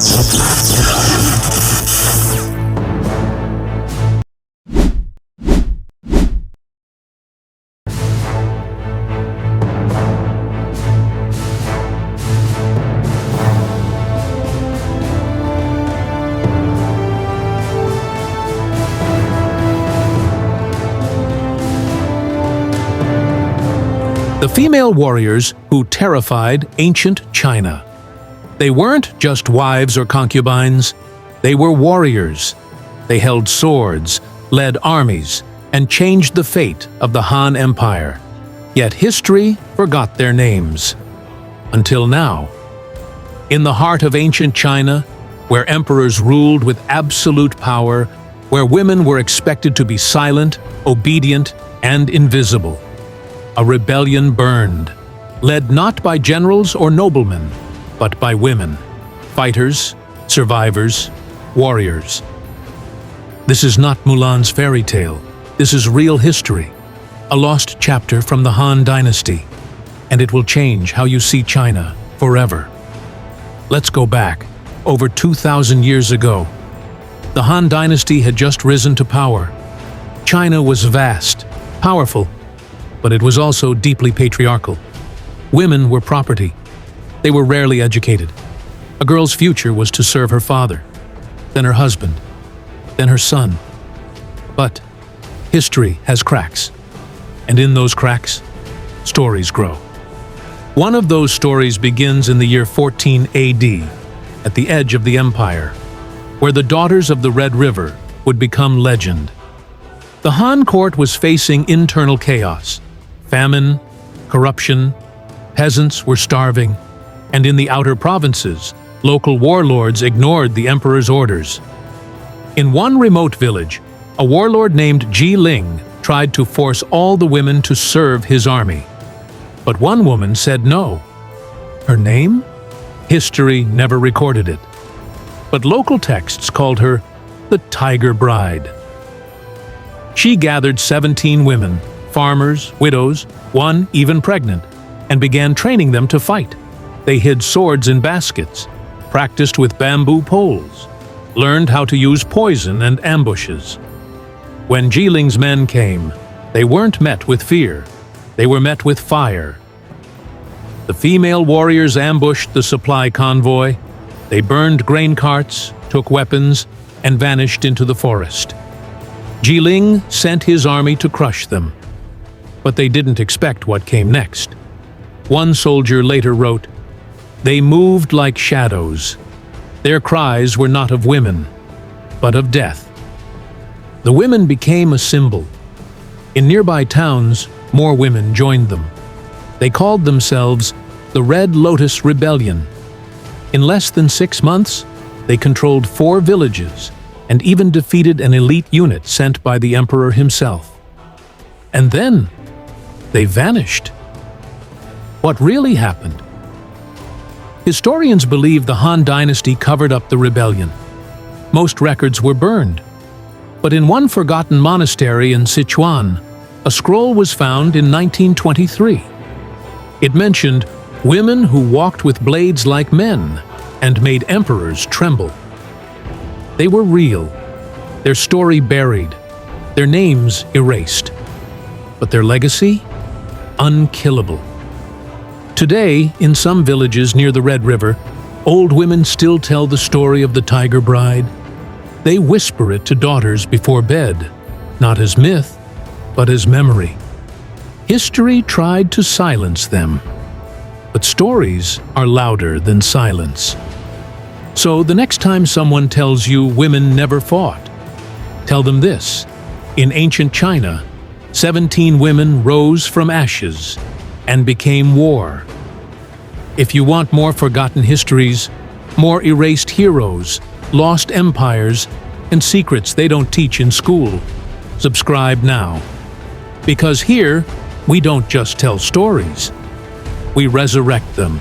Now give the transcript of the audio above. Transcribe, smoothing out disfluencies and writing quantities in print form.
The female warriors who terrified ancient China. They weren't just wives or concubines, they were warriors. They held swords, led armies, and changed the fate of the Han Empire. Yet history forgot their names. Until now. In the heart of ancient China, where emperors ruled with absolute power, where women were expected to be silent, obedient, and invisible, a rebellion burned, led not by generals or noblemen, but by women, fighters, survivors, warriors. This is not Mulan's fairy tale. This is real history, a lost chapter from the Han Dynasty, and it will change how you see China forever. Let's go back, over 2,000 years ago. The Han Dynasty had just risen to power. China was vast, powerful, but it was also deeply patriarchal. Women were property. They were rarely educated. A girl's future was to serve her father, then her husband, then her son. But history has cracks, and in those cracks, stories grow. One of those stories begins in the year 14 AD, at the edge of the empire, where the daughters of the Red River would become legend. The Han court was facing internal chaos. Famine, corruption, peasants were starving, and in the outer provinces, local warlords ignored the emperor's orders. In one remote village, a warlord named Ji Ling tried to force all the women to serve his army. But one woman said no. Her name? History never recorded it. But local texts called her the Tiger Bride. She gathered 17 women, farmers, widows, one even pregnant, and began training them to fight. They hid swords in baskets, practiced with bamboo poles, learned how to use poison and ambushes. When Ji Ling's men came, they weren't met with fear, they were met with fire. The female warriors ambushed the supply convoy, they burned grain carts, took weapons, and vanished into the forest. Ji Ling sent his army to crush them. But they didn't expect what came next. One soldier later wrote, "They moved like shadows. Their cries were not of women, but of death." The women became a symbol. In nearby towns, more women joined them. They called themselves the Red Lotus Rebellion. In less than 6 months, they controlled 4 villages and even defeated an elite unit sent by the emperor himself. And then, they vanished. What really happened? Historians believe the Han Dynasty covered up the rebellion. Most records were burned. But in one forgotten monastery in Sichuan, a scroll was found in 1923. It mentioned women who walked with blades like men and made emperors tremble. They were real, their story buried, their names erased. But their legacy? Unkillable. Today, in some villages near the Red River, old women still tell the story of the Tiger Bride. They whisper it to daughters before bed, not as myth, but as memory. History tried to silence them, but stories are louder than silence. So the next time someone tells you women never fought, tell them this: in ancient China, 17 women rose from ashes and became war. If you want more forgotten histories, more erased heroes, lost empires, and secrets they don't teach in school, subscribe now. Because here, we don't just tell stories, we resurrect them.